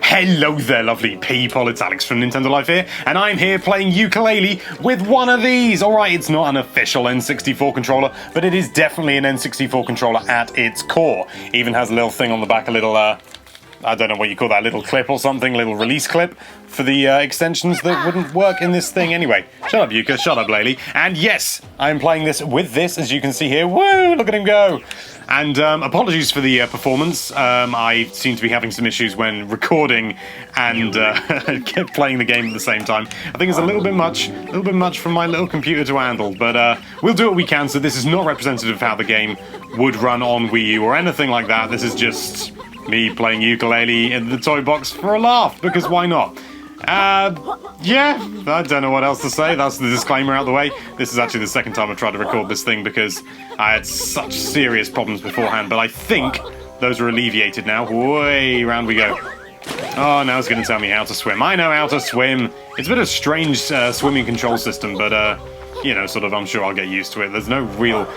Hello there, lovely people. It's Alex from Nintendo Life here, and I'm here playing Yooka-Laylee with one of these. Alright, it's not an official N64 controller, but it is definitely an N64 controller at its core. Even has a little thing on the back, a little, I don't know what you call that, little clip or something, little release clip for the extensions that wouldn't work in this thing anyway. Shut up, Yooka, shut up, Laylee. And yes, I'm playing this with this, as you can see here. Woo, look at him go! And apologies for the performance. I seem to be having some issues when recording and playing the game at the same time. I think it's a little bit much for my little computer to handle, but we'll do what we can. So this is not representative of how the game would run on Wii U or anything like that. This is just me playing Yooka-Laylee in the Toybox for a laugh, because why not? Yeah, I don't know what else to say. That's the disclaimer out the way. This is actually the second time I've tried to record this thing because I had such serious problems beforehand, but I think those are alleviated now. Way round we go. Oh, now it's going to tell me how to swim. I know how to swim. It's a bit of a strange swimming control system, but, you know, sort of, I'm sure I'll get used to it. There's no real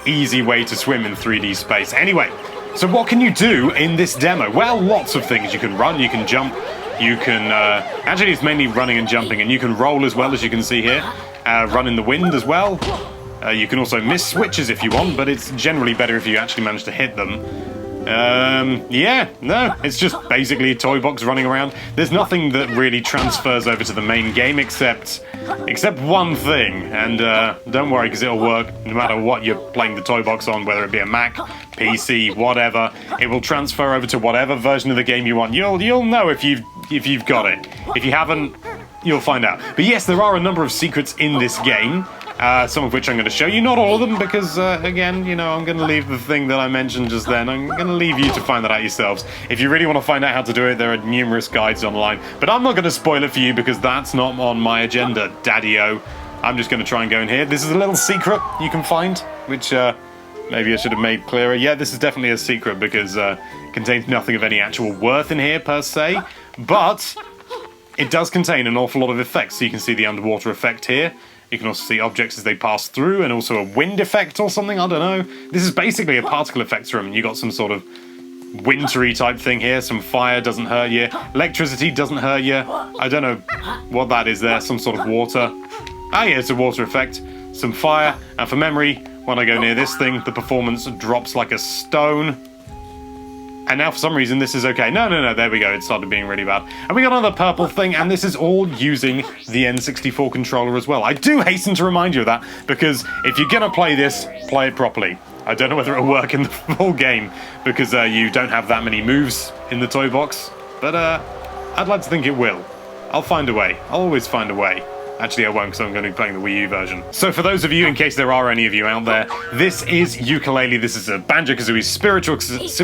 easy way to swim in 3D space. Anyway, so what can you do in this demo? Well, lots of things. You can run, you can jump. You can, actually it's mainly running and jumping, and you can roll as well, as you can see here. Run in the wind as well. You can also miss switches if you want, but it's generally better if you actually manage to hit them. Yeah, no, it's just basically a toy box running around. There's nothing that really transfers over to the main game except one thing, and don't worry, because it'll work no matter what you're playing the toy box on, whether it be a Mac, PC, whatever. It will transfer over to whatever version of the game you want. You'll know if you've got it. If you haven't, you'll find out. But yes, there are a number of secrets in this game. Some of which I'm going to show you, not all of them, because, again, you know, I'm going to leave the thing that I mentioned just then. I'm going to leave you to find that out yourselves. If you really want to find out how to do it, there are numerous guides online. But I'm not going to spoil it for you, because that's not on my agenda, Daddy-O. I'm just going to try and go in here. This is a little secret you can find, which, maybe I should have made clearer. Yeah, this is definitely a secret, because it contains nothing of any actual worth in here, per se. But it does contain an awful lot of effects. So you can see the underwater effect here. You can also see objects as they pass through, and also a wind effect or something, I don't know. This is basically a particle effects room, and you got some sort of wintry type thing here. Some fire doesn't hurt you. Electricity doesn't hurt you. I don't know what that is there, some sort of water. Ah yeah, it's a water effect. Some fire, and for memory, when I go near this thing, the performance drops like a stone. And now for some reason this is okay. No, there we go, it started being really bad. And we got another purple thing, and this is all using the N64 controller as well. I do hasten to remind you of that, because if you're gonna play this, play it properly. I don't know whether it'll work in the full game, because you don't have that many moves in the toy box, but I'd like to think it will. I'll find a way. I'll always find a way. Actually, I won't, because I'm going to be playing the Wii U version. So for those of you, in case there are any of you out there, this is Yooka-Laylee. This is a Banjo-Kazooie spiritual... It's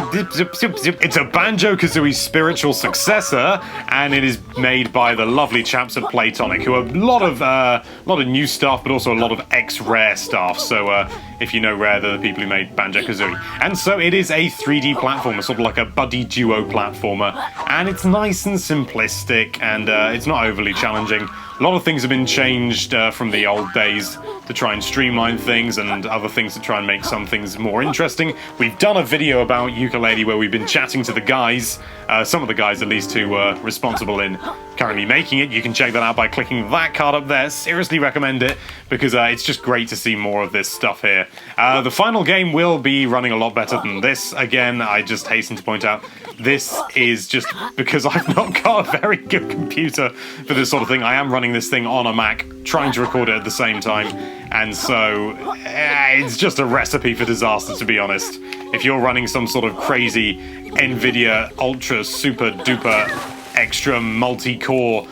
a Banjo-Kazooie spiritual successor, and it is made by the lovely chaps at Playtonic, who are a lot of new stuff, but also a lot of ex-Rare stuff. So if you know Rare, they're the people who made Banjo-Kazooie. And so it is a 3D platformer, sort of like a buddy duo platformer, and it's nice and simplistic, and it's not overly challenging. A lot of things have been changed from the old days to try and streamline things, and other things to try and make some things more interesting. We've done a video about Yooka-Laylee where we've been chatting to the guys, some of the guys at least, who were responsible in currently making it. You can check that out by clicking that card up there. Seriously recommend it, because it's just great to see more of this stuff here. The final game will be running a lot better than this. Again, I just hasten to point out, this is just because I've not got a very good computer for this sort of thing. I am running this thing on a Mac, trying to record it at the same time, and so it's just a recipe for disaster, to be honest. If you're running some sort of crazy NVIDIA Ultra Super Duper Extra Multi-Core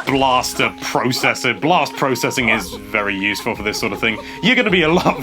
blaster processor. Blast processing is very useful for this sort of thing. You're going to be a lot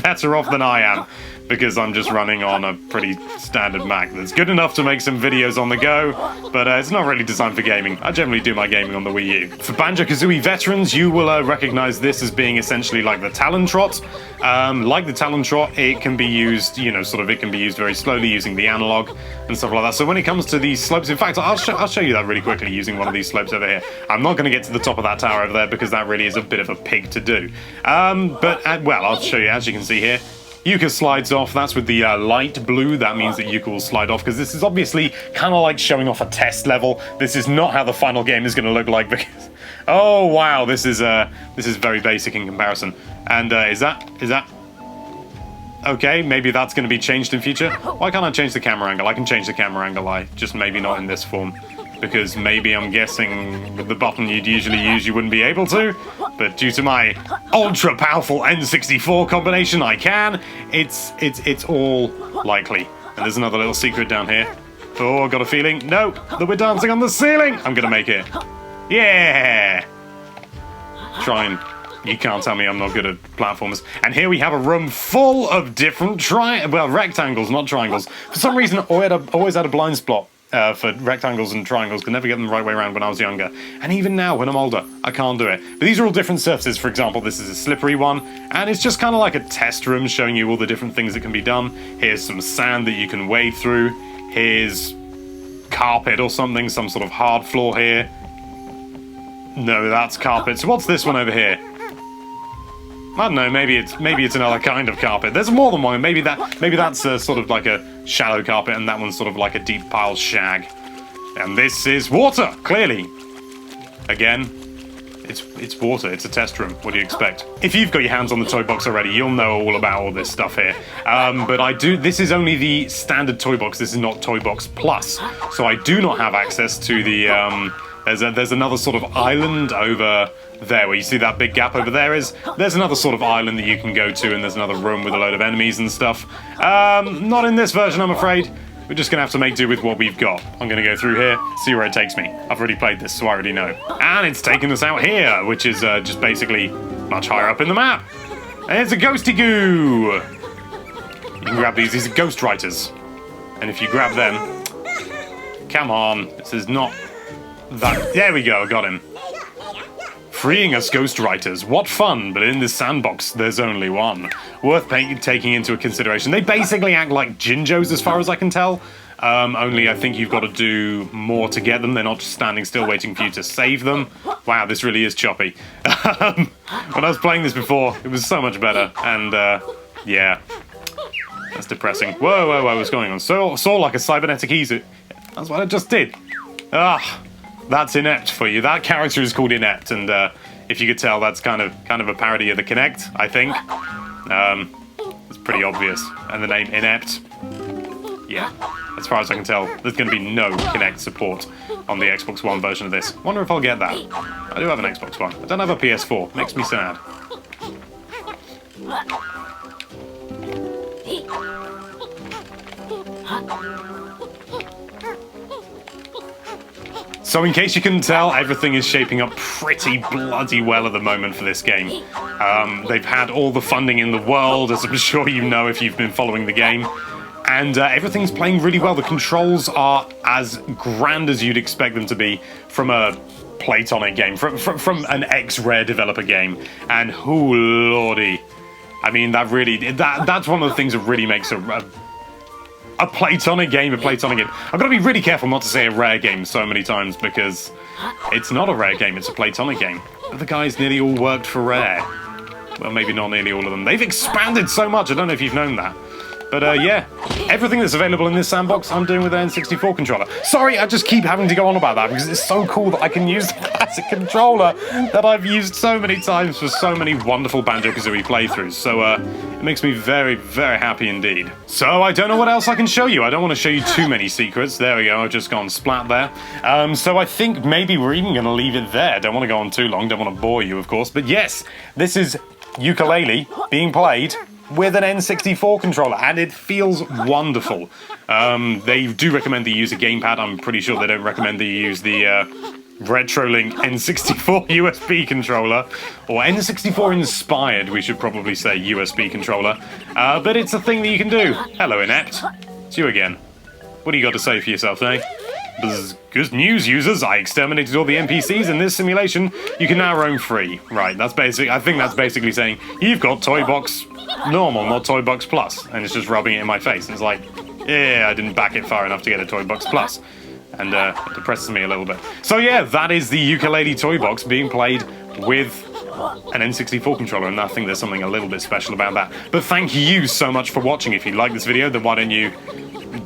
better off than I am, because I'm just running on a pretty standard Mac that's good enough to make some videos on the go, but it's not really designed for gaming. I generally do my gaming on the Wii U. For Banjo-Kazooie veterans, you will recognize this as being essentially like the Talon Trot. Like the Talon Trot, it can be used, you know, sort of, it can be used very slowly using the analog and stuff like that. So when it comes to these slopes, in fact, I'll show you that really quickly using one of these slopes over here. I'm not going to get to the top of that tower over there, because that really is a bit of a pig to do. Well, I'll show you, as you can see here. Yooka slides off. That's with the light blue. That means that Yooka will slide off, because this is obviously kind of like showing off a test level. This is not how the final game is going to look like, because... Oh, wow, this is very basic in comparison. And is that... Okay, maybe that's going to be changed in future. Why can't I change the camera angle? I can change the camera angle, just maybe not in this form. Because maybe I'm guessing with the button you'd usually use you wouldn't be able to. But due to my ultra-powerful N64 combination, I can. It's all likely. And there's another little secret down here. Oh, I've got a feeling. No, that we're dancing on the ceiling. I'm going to make it. Yeah! Try and... You can't tell me I'm not good at platformers. And here we have a room full of different rectangles, not triangles. For some reason, I always had a blind spot for rectangles and triangles. Could never get them the right way around when I was younger. And even now, when I'm older, I can't do it. But these are all different surfaces. For example, this is a slippery one. And it's just kind of like a test room showing you all the different things that can be done. Here's some sand that you can wade through. Here's carpet or something, some sort of hard floor here. No, that's carpet. So what's this one over here? I don't know, maybe it's another kind of carpet. There's more than one. Maybe that's sort of like a shallow carpet, and that one's sort of like a deep pile shag. And this is water, clearly. Again, it's water. It's a test room. What do you expect? If you've got your hands on the Toybox already, you'll know all about all this stuff here. But this is only the standard Toybox. This is not Toybox Plus. So I do not have access to the... There's another sort of island over there where you see that big gap over there is. There's another sort of island that you can go to, and there's another room with a load of enemies and stuff. Not in this version, I'm afraid. We're just gonna have to make do with what we've got. I'm gonna go through here, see where it takes me. I've already played this, so I already know. And it's taking us out here, which is just basically much higher up in the map. And it's a ghosty goo. You can grab these are ghost writers. And if you grab them... Come on, this is not... That, there we go, got him. Freeing us ghostwriters. What fun, but in this sandbox, there's only one. Worth taking into consideration. They basically act like Jinjos as far as I can tell. Only I think you've got to do more to get them. They're not just standing still waiting for you to save them. Wow, this really is choppy. When I was playing this before, it was so much better. And, yeah. That's depressing. Whoa, whoa, whoa, what's going on? Saw like a cybernetic easy. That's what I just did. Ah. That's Inept for you. That character is called Inept, and if you could tell, that's kind of a parody of the Kinect, I think. It's pretty obvious. And the name Inept, yeah, as far as I can tell, there's going to be no Kinect support on the Xbox One version of this. Wonder if I'll get that. I do have an Xbox One. I don't have a PS4. Makes me sad. So in case you couldn't tell, everything is shaping up pretty bloody well at the moment for this game. They've had all the funding in the world, as I'm sure you know if you've been following the game. And everything's playing really well. The controls are as grand as you'd expect them to be from a Playtonic game, from an ex-Rare developer game. And oh lordy. I mean, that's one of the things that really makes a Playtonic game, I've got to be really careful not to say a Rare game so many times, because it's not a Rare game, it's a Playtonic game. But the guys nearly all worked for Rare. Well, maybe not nearly all of them. They've expanded so much, I don't know if you've known that. But yeah, everything that's available in this sandbox, I'm doing with an N64 controller. Sorry, I just keep having to go on about that, because it's so cool that I can use the classic controller that I've used so many times for so many wonderful Banjo-Kazooie playthroughs. So it makes me very, very happy indeed. So I don't know what else I can show you. I don't want to show you too many secrets. There we go, I've just gone splat there. So I think maybe we're even going to leave it there. Don't want to go on too long, don't want to bore you, of course. But yes, this is Yooka-Laylee being played with an N64 controller, and it feels wonderful. They do recommend that you use a gamepad. I'm pretty sure they don't recommend that you use the RetroLink N64 USB controller, or N64 inspired, we should probably say, USB controller. But it's a thing that you can do. Hello, Inept. It's you again. What do you got to say for yourself, eh? Good news, users. I exterminated all the NPCs in this simulation. You can now roam free. Right, that's basic. I think that's basically saying you've got Toybox normal, not Toybox Plus, and it's just rubbing it in my face. And it's like, yeah, I didn't back it far enough to get a Toybox Plus, and it depresses me a little bit. So yeah, that is the Yooka-Laylee Toybox being played with an N64 controller, and I think there's something a little bit special about that. But thank you so much for watching. If you like this video, then why don't you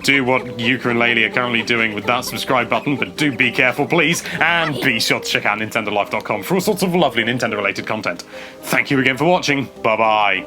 do what Yooka and Laylee are currently doing with that subscribe button, but do be careful, please, and be sure to check out nintendolife.com for all sorts of lovely Nintendo-related content. Thank you again for watching. Bye-bye.